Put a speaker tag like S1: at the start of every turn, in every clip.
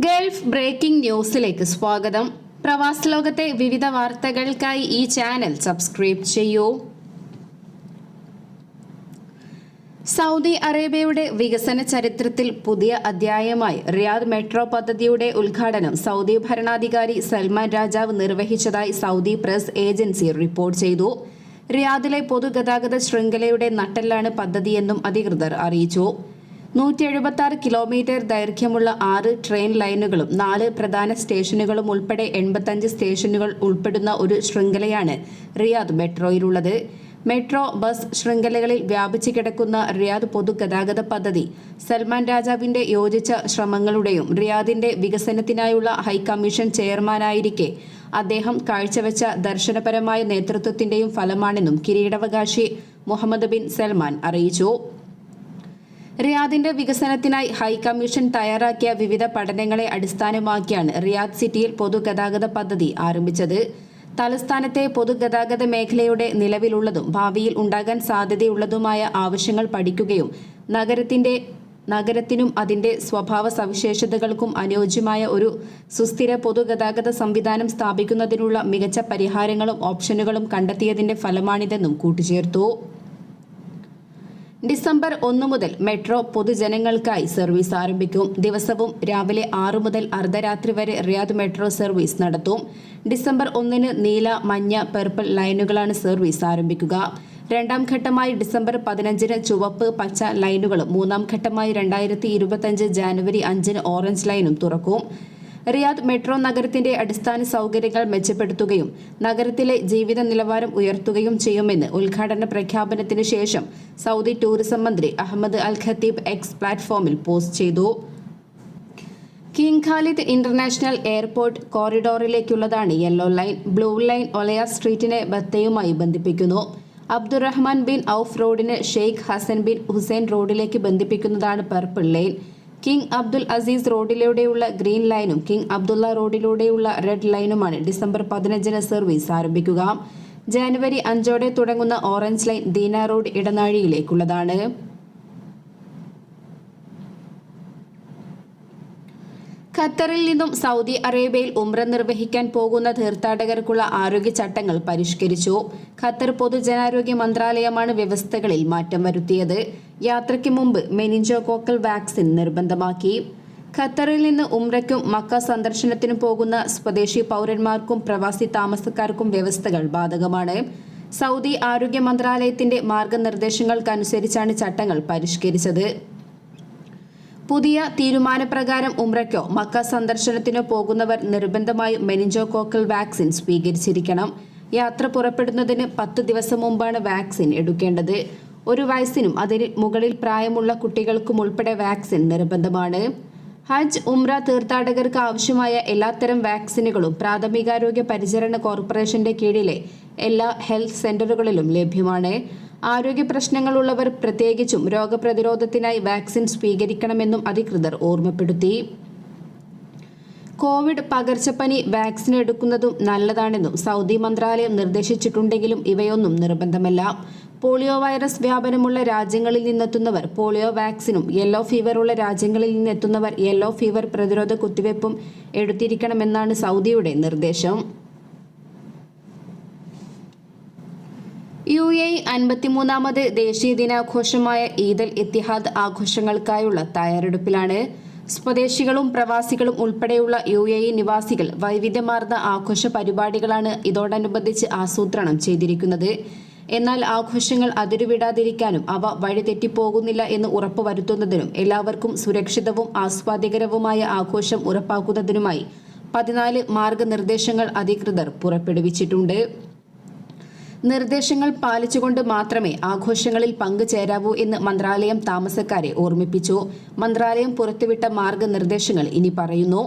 S1: Gulf breaking ന്യൂസിലേക്ക് സ്വാഗതം. പ്രവാസ ലോകത്തെ വിവിധ വാർത്തകൾക്കായി ഈ ചാനൽ സബ്സ്ക്രൈബ് ചെയ്യൂ. സൗദി അറേബ്യയുടെ വികസന ചരിത്രത്തിൽ പുതിയ അധ്യായമായി റിയാദ് മെട്രോ പദ്ധതിയുടെ ഉദ്ഘാടനം സൗദി ഭരണാധികാരി സൽമാൻ രാജാവ് നിർവഹിച്ചതായി സൗദി പ്രസ് ഏജൻസി റിപ്പോർട്ട് ചെയ്തു. റിയാദിലെ പൊതുഗതാഗത ശൃംഖലയുടെ നട്ടെല്ലാണ് പദ്ധതിയെന്നും അധികൃതർ അറിയിച്ചു. 176 കിലോമീറ്റർ ദൈർഘ്യമുള്ള 6 ട്രെയിൻ ലൈനുകളും 4 പ്രധാന സ്റ്റേഷനുകളും ഉൾപ്പെടെ 85 സ്റ്റേഷനുകൾ ഉൾപ്പെടുന്ന ഒരു ശൃംഖലയാണ് റിയാദ് മെട്രോയിലുള്ളത്. മെട്രോ ബസ് ശൃംഖലകളിൽ വ്യാപിച്ചു കിടക്കുന്ന റിയാദ് പൊതുഗതാഗത പദ്ധതി സൽമാൻ രാജാവിന്റെ യോജിച്ച ശ്രമങ്ങളുടെയും റിയാദിന്റെ വികസനത്തിനായുള്ള ഹൈക്കമ്മീഷൻ ചെയർമാനായിരിക്കെ അദ്ദേഹം കാഴ്ചവെച്ച ദർശനപരമായ നേതൃത്വത്തിന്റെയും ഫലമാണെന്നും കിരീടാവകാശി മുഹമ്മദ് ബിൻ സൽമാൻ അറിയിച്ചു. റിയാദിന്റെ വികസനത്തിനായി ഹൈക്കമ്മീഷൻ തയ്യാറാക്കിയ വിവിധ പഠനങ്ങളെ അടിസ്ഥാനമാക്കിയാണ് റിയാദ് സിറ്റിയിൽ പൊതുഗതാഗത പദ്ധതി ആരംഭിച്ചത്. തലസ്ഥാനത്തെ പൊതുഗതാഗത മേഖലയുടെ നിലവിലുള്ളതും ഭാവിയിൽ ഉണ്ടാകാൻ സാധ്യതയുള്ളതുമായ ആവശ്യങ്ങൾ പഠിക്കുകയും നഗരത്തിനും അതിന്റെ സ്വഭാവ സവിശേഷതകൾക്കും അനുയോജ്യമായ ഒരു സുസ്ഥിര പൊതുഗതാഗത സംവിധാനം സ്ഥാപിക്കുന്നതിനുള്ള മികച്ച പരിഹാരങ്ങളും ഓപ്ഷനുകളും കണ്ടെത്തിയതിന്റെ ഫലമാണിതെന്നും കൂട്ടിച്ചേർത്തു. ഡിസംബർ 1 മുതൽ മെട്രോ പൊതുജനങ്ങൾക്കായി സർവീസ് ആരംഭിക്കും. ദിവസവും രാവിലെ 6 മുതൽ അർദ്ധരാത്രി വരെ റിയാദ് മെട്രോ സർവീസ് നടത്തും. ഡിസംബർ 1 നീല, മഞ്ഞ, പർപ്പിൾ ലൈനുകളാണ് സർവീസ് ആരംഭിക്കുക. രണ്ടാം ഘട്ടമായി ഡിസംബർ 15 ചുവപ്പ്, പച്ച ലൈനുകളും മൂന്നാം ഘട്ടമായി 2025 ജാനുവരി 5 ഓറഞ്ച് ലൈനും തുറക്കും. റിയാദ് മെട്രോ നഗരത്തിന്റെ അടിസ്ഥാന സൗകര്യങ്ങൾ മെച്ചപ്പെടുത്തുകയും നഗരത്തിലെ ജീവിത നിലവാരം ഉയർത്തുകയും ചെയ്യുമെന്ന് ഉദ്ഘാടന പ്രഖ്യാപനത്തിന് ശേഷം സൗദി ടൂറിസം മന്ത്രി അഹമ്മദ് അൽ ഖത്തീബ് എക്സ് പ്ലാറ്റ്ഫോമിൽ പോസ്റ്റ് ചെയ്തു. കിങ് ഖാലിദ് ഇന്റർനാഷണൽ എയർപോർട്ട് കോറിഡോറിലേക്കുള്ളതാണ് yellow line. Blue line Olaya സ്ട്രീറ്റിനെ ബത്തയുമായി ബന്ധിപ്പിക്കുന്നു. അബ്ദുറഹ്മാൻ ബിൻ ഔഫ് റോഡിന് ഷെയ്ഖ് ഹസൻ ബിൻ ഹുസൈൻ റോഡിലേക്ക് ബന്ധിപ്പിക്കുന്നതാണ് purple line. King Abdul Aziz റോഡിലൂടെയുള്ള ഗ്രീൻ ലൈനും കിങ് അബ്ദുള്ള റോഡിലൂടെയുള്ള റെഡ് ലൈനുമാണ് ഡിസംബർ 15 സർവീസ് ആരംഭിക്കുക. ജാനുവരി 5 തുടങ്ങുന്ന ഓറഞ്ച് ലൈൻ ദീന റോഡ് ഇടനാഴിയിലേക്കുള്ളതാണ്. ഖത്തറിൽ നിന്നും സൗദി അറേബ്യയിൽ ഉംറ നിർവഹിക്കാൻ പോകുന്ന തീർത്ഥാടകർക്കുള്ള ആരോഗ്യ ചട്ടങ്ങൾ പരിഷ്കരിച്ചു. ഖത്തർ പൊതുജനാരോഗ്യ മന്ത്രാലയമാണ് വ്യവസ്ഥകളിൽ മാറ്റം വരുത്തിയത്. യാത്രയ്ക്ക് മുമ്പ് മെനിഞ്ചോകോക്കൽ വാക്സിൻ നിർബന്ധമാക്കി. ഖത്തറിൽ നിന്ന് ഉംറയ്ക്കും മക്ക സന്ദർശനത്തിനും പോകുന്ന സ്വദേശി പൗരന്മാർക്കും പ്രവാസി താമസക്കാർക്കും വ്യവസ്ഥകൾ ബാധകമാണ്. സൗദി ആരോഗ്യ മന്ത്രാലയത്തിന്റെ മാർഗനിർദ്ദേശങ്ങൾക്കനുസരിച്ചാണ് ചട്ടങ്ങൾ പരിഷ്കരിച്ചത്. പുതിയ തീരുമാനപ്രകാരം ഉംറയ്ക്കോ മക്ക സന്ദർശനത്തിനോ പോകുന്നവർ നിർബന്ധമായും മെനിഞ്ചോകോക്കൽ വാക്സിൻ സ്വീകരിച്ചിരിക്കണം. യാത്ര പുറപ്പെടുന്നതിന് 10 ദിവസം മുമ്പാണ് വാക്സിൻ എടുക്കേണ്ടത്. 1 വയസ്സിനും അതിന് മുകളിൽ പ്രായമുള്ള കുട്ടികൾക്കും ഉൾപ്പെടെ വാക്സിൻ നിർബന്ധമാണ്. ഹജ്ജ്, ഉംറ തീർത്ഥാടകർക്ക് ആവശ്യമായ എല്ലാത്തരം വാക്സിനുകളും പ്രാഥമികാരോഗ്യ പരിചരണ കോർപ്പറേഷന്റെ കീഴിലെ എല്ലാ ഹെൽത്ത് സെന്ററുകളിലും ലഭ്യമാണ്. ആരോഗ്യ പ്രശ്നങ്ങളുള്ളവർ പ്രത്യേകിച്ചും രോഗപ്രതിരോധത്തിനായി വാക്സിൻ സ്വീകരിക്കണമെന്നും അധികൃതർ ഓർമ്മപ്പെടുത്തി. കോവിഡ് പകർച്ചപ്പനി വാക്സിൻ എടുക്കുന്നതും നല്ലതാണെന്നും സൗദി മന്ത്രാലയം നിർദ്ദേശിച്ചിട്ടുണ്ടെങ്കിലും ഇവയൊന്നും നിർബന്ധമല്ല. പോളിയോ വൈറസ് വ്യാപനമുള്ള രാജ്യങ്ങളിൽ നിന്നെത്തുന്നവർ പോളിയോ വാക്സിനും യെല്ലോ ഫീവറുള്ള രാജ്യങ്ങളിൽ നിന്നെത്തുന്നവർ യെല്ലോ ഫീവർ പ്രതിരോധ കുത്തിവയ്പും എടുത്തിരിക്കണമെന്നാണ് സൗദിയുടെ നിർദ്ദേശം. UAE 53ാമത് ദേശീയ ദിനാഘോഷമായ ഈദ് അൽ ഇത്തിഹാദ് ആഘോഷങ്ങൾക്കായുള്ള തയ്യാറെടുപ്പിലാണ്. സ്വദേശികളും പ്രവാസികളും ഉൾപ്പെടെയുള്ള UAE നിവാസികൾ വൈവിധ്യമാർന്ന ആഘോഷ പരിപാടികളാണ് ഇതോടനുബന്ധിച്ച് ആസൂത്രണം ചെയ്തിരിക്കുന്നത്. എന്നാൽ ആഘോഷങ്ങൾ അതിരുവിടാതിരിക്കാനും അവ വഴിതെറ്റിപ്പോകുന്നില്ല എന്ന് ഉറപ്പുവരുത്തുന്നതിനും എല്ലാവർക്കും സുരക്ഷിതവും ആസ്വാദ്യകരവുമായ ആഘോഷം ഉറപ്പാക്കുന്നതിനുമായി 14 മാർഗനിർദ്ദേശങ്ങൾ അധികൃതർ പുറപ്പെടുവിച്ചിട്ടുണ്ട്. നിർദ്ദേശങ്ങൾ പാലിച്ചുകൊണ്ട് മാത്രമേ ആഘോഷങ്ങളിൽ പങ്കുചേരാവൂ എന്ന് മന്ത്രാലയം താമസക്കാരെ ഓർമ്മിപ്പിച്ചു. മന്ത്രാലയം പുറത്തുവിട്ട മാർഗനിർദ്ദേശങ്ങൾ ഇനി പറയുന്നു.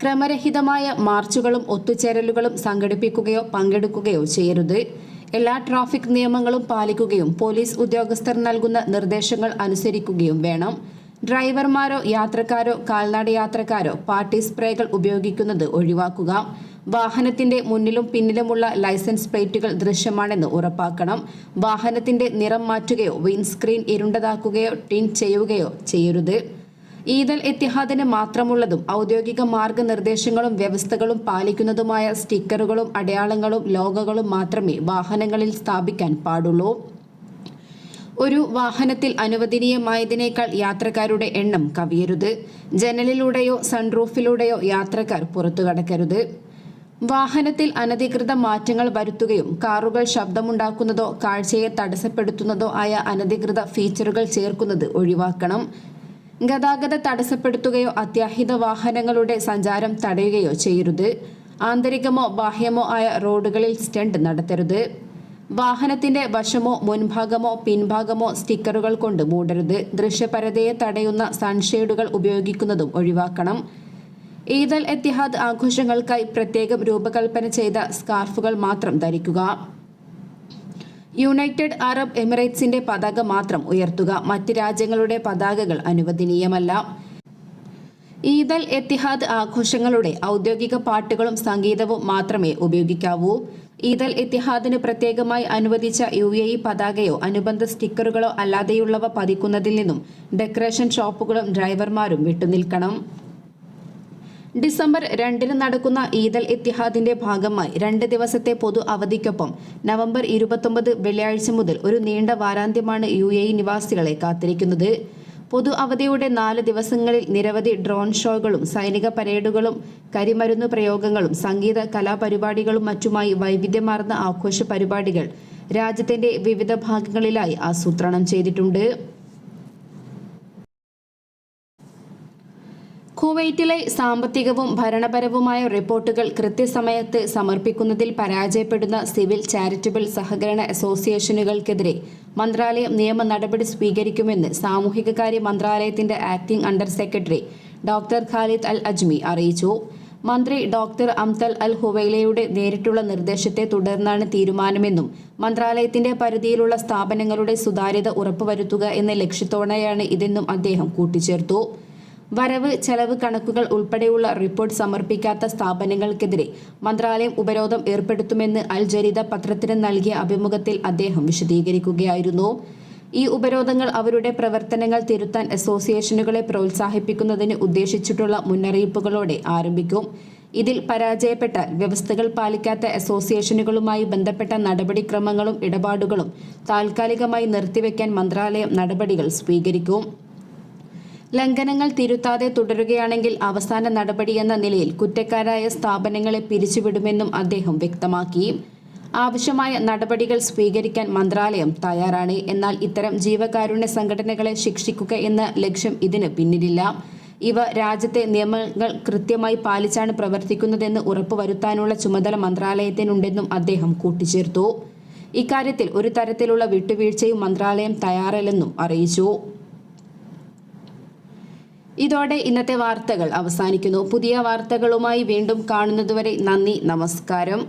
S1: ക്രമരഹിതമായ മാർച്ചുകളും ഒത്തുചേരലുകളും സംഘടിപ്പിക്കുകയോ പങ്കെടുക്കുകയോ ചെയ്യരുത്. എല്ലാ ട്രാഫിക് നിയമങ്ങളും പാലിക്കുകയും പോലീസ് ഉദ്യോഗസ്ഥർ നൽകുന്ന നിർദ്ദേശങ്ങൾ അനുസരിക്കുകയും വേണം. ഡ്രൈവർമാരോ യാത്രക്കാരോ കാൽനട യാത്രക്കാരോ പാർട്ടി സ്പ്രേകൾ ഉപയോഗിക്കുന്നത് ഒഴിവാക്കുക. വാഹനത്തിന്റെ മുന്നിലും പിന്നിലുമുള്ള ലൈസൻസ് പ്ലേറ്റുകൾ ദൃശ്യമാണെന്ന് ഉറപ്പാക്കണം. വാഹനത്തിന്റെ നിറം മാറ്റുകയോ വിൻസ്ക്രീൻ ഇരുണ്ടതാക്കുകയോ ടിൻ ചെയ്യുകയോ ചെയ്യരുത്. ഈദ് അൽ ഇത്തിഹാദിന് മാത്രമുള്ളതും ഔദ്യോഗിക മാർഗനിർദ്ദേശങ്ങളും വ്യവസ്ഥകളും പാലിക്കുന്നതുമായ സ്റ്റിക്കറുകളും അടയാളങ്ങളും ലോഗോകളും മാത്രമേ വാഹനങ്ങളിൽ സ്ഥാപിക്കാൻ പാടുള്ളൂ. ഒരു വാഹനത്തിൽ അനുവദനീയമായതിനേക്കാൾ യാത്രക്കാരുടെ എണ്ണം കവിയരുത്. ജനലിലൂടെയോ സൺറൂഫിലൂടെയോ യാത്രക്കാർ പുറത്തുകടക്കരുത്. വാഹനത്തിൽ അനധികൃത മാറ്റങ്ങൾ വരുത്തുകയും കാറുകൾ ശബ്ദമുണ്ടാക്കുന്നതോ കാഴ്ചയെ തടസ്സപ്പെടുത്തുന്നതോ ആയ അനധികൃത ഫീച്ചറുകൾ ചേർക്കുന്നത് ഒഴിവാക്കണം. ഗതാഗത തടസ്സപ്പെടുത്തുകയോ അത്യാഹിത വാഹനങ്ങളുടെ സഞ്ചാരം തടയുകയോ ചെയ്യരുത്. ആന്തരികമോ ബാഹ്യമോ ആയ റോഡുകളിൽ സ്റ്റണ്ട് നടത്തരുത്. വാഹനത്തിന്റെ വശമോ മുൻഭാഗമോ പിൻഭാഗമോ സ്റ്റിക്കറുകൾ കൊണ്ട് മൂടരുത്. ദൃശ്യപരതയെ തടയുന്ന സൺഷെയ്ഡുകൾ ഉപയോഗിക്കുന്നതും ഒഴിവാക്കണം. ഈദ് അൽ ഇത്തിഹാദ് ആഘോഷങ്ങൾക്കായി പ്രത്യേകം രൂപകൽപ്പന ചെയ്ത സ്കാർഫുകൾ മാത്രം ധരിക്കുക. യുണൈറ്റഡ് അറബ് എമിറേറ്റ്സിന്റെ പതാക മാത്രം ഉയർത്തുക. മറ്റ് രാജ്യങ്ങളുടെ പതാകകൾ അനുവദനീയമല്ല. ഈദ് അൽ ഇത്തിഹാദ് ആഘോഷങ്ങളുടെ ഔദ്യോഗിക പാട്ടുകളും സംഗീതവും മാത്രമേ ഉപയോഗിക്കാവൂ. ഈദ് അൽ ഇത്തിഹാദിന് പ്രത്യേകമായി അനുവദിച്ച UAE പതാകയോ അനുബന്ധ സ്റ്റിക്കറുകളോ അല്ലാതെയുള്ളവ പതിക്കുന്നതിൽ നിന്നും ഡെക്കറേഷൻ ഷോപ്പുകളും ഡ്രൈവർമാരും വിട്ടുനിൽക്കണം. ഡിസംബർ 2 നടക്കുന്ന ഈദ് അൽ ഇത്തിഹാദിന്റെ ഭാഗമായി 2 ദിവസത്തെ പൊതു അവധിക്കൊപ്പം നവംബർ 29 വെള്ളിയാഴ്ച മുതൽ ഒരു നീണ്ട വാരാന്ത്യമാണ് UAE നിവാസികളെ കാത്തിരിക്കുന്നത്. പൊതു അവധിയുടെ 4 ദിവസങ്ങളിൽ നിരവധി ഡ്രോൺ ഷോകളും സൈനിക പരേഡുകളും കരിമരുന്ന് പ്രയോഗങ്ങളും സംഗീത കലാപരിപാടികളും മറ്റുമായി വൈവിധ്യമാർന്ന ആഘോഷ പരിപാടികൾ രാജ്യത്തിന്റെ വിവിധ ഭാഗങ്ങളിലായി ആസൂത്രണം ചെയ്തിട്ടുണ്ട്. കുവൈറ്റിലെ സാമ്പത്തികവും ഭരണപരവുമായ റിപ്പോർട്ടുകൾ കൃത്യസമയത്ത് സമർപ്പിക്കുന്നതിൽ പരാജയപ്പെടുന്ന സിവിൽ ചാരിറ്റബിൾ സഹകരണ അസോസിയേഷനുകൾക്കെതിരെ മന്ത്രാലയം നിയമ നടപടി സ്വീകരിക്കുമെന്ന് സാമൂഹികകാര്യ മന്ത്രാലയത്തിന്റെ acting under secretary doctor Khalid al Ajmi അറിയിച്ചു. മന്ത്രി ഡോക്ടർ അംതൽ അൽ ഹുവൈലയുടെ നേരിട്ടുള്ള നിർദ്ദേശത്തെ തുടർന്നാണ് തീരുമാനമെന്നും മന്ത്രാലയത്തിന്റെ പരിധിയിലുള്ള സ്ഥാപനങ്ങളുടെ സുതാര്യത ഉറപ്പുവരുത്തുക എന്ന ലക്ഷ്യത്തോടെയാണ് ഇതെന്നും അദ്ദേഹം കൂട്ടിച്ചേർത്തു. വരവ് ചെലവ് കണക്കുകൾ ഉൾപ്പെടെയുള്ള റിപ്പോർട്ട് സമർപ്പിക്കാത്ത സ്ഥാപനങ്ങൾക്കെതിരെ മന്ത്രാലയം ഉപരോധം ഏർപ്പെടുത്തുമെന്ന് അൽ ജരീദ പത്രത്തിന് നൽകിയ അഭിമുഖത്തിൽ അദ്ദേഹം വിശദീകരിക്കുകയായിരുന്നു. ഈ ഉപരോധങ്ങൾ അവരുടെ പ്രവർത്തനങ്ങൾ തിരുത്താൻ അസോസിയേഷനുകളെ പ്രോത്സാഹിപ്പിക്കുന്നതിന് ഉദ്ദേശിച്ചിട്ടുള്ള മുന്നറിയിപ്പുകളോടെ ആരംഭിക്കും. ഇതിൽ പരാജയപ്പെട്ടാൽ വ്യവസ്ഥകൾ പാലിക്കാത്ത അസോസിയേഷനുകളുമായി ബന്ധപ്പെട്ട നടപടിക്രമങ്ങളും ഇടപാടുകളും താൽക്കാലികമായി നിർത്തിവെക്കാൻ മന്ത്രാലയം നടപടികൾ സ്വീകരിക്കും. ലംഘനങ്ങൾ തിരുത്താതെ തുടരുകയാണെങ്കിൽ അവസാന നടപടിയെന്ന നിലയിൽ കുറ്റക്കാരായ സ്ഥാപനങ്ങളെ പിരിച്ചുവിടുമെന്നും അദ്ദേഹം വ്യക്തമാക്കി. ആവശ്യമായ നടപടികൾ സ്വീകരിക്കാൻ മന്ത്രാലയം തയ്യാറാണ്. എന്നാൽ ഇത്തരം ജീവകാരുണ്യ സംഘടനകളെ ശിക്ഷിക്കുക എന്ന ലക്ഷ്യം ഇതിന് പിന്നിലില്ല. ഇവ രാജ്യത്തെ നിയമങ്ങൾ കൃത്യമായി പാലിച്ചാണ് പ്രവർത്തിക്കുന്നതെന്ന് ഉറപ്പുവരുത്താനുള്ള ചുമതല മന്ത്രാലയത്തിനുണ്ടെന്നും അദ്ദേഹം കൂട്ടിച്ചേർത്തു. ഇക്കാര്യത്തിൽ ഒരു തരത്തിലുള്ള വിട്ടുവീഴ്ചയും മന്ത്രാലയം തയ്യാറല്ലെന്നും അറിയിച്ചു. ഇതോടെ ഇന്നത്തെ വാർത്തകൾ അവസാനിക്കുന്നു. പുതിയ വാർത്തകളുമായി വീണ്ടും കാണുന്നതുവരെ നന്ദി, നമസ്കാരം.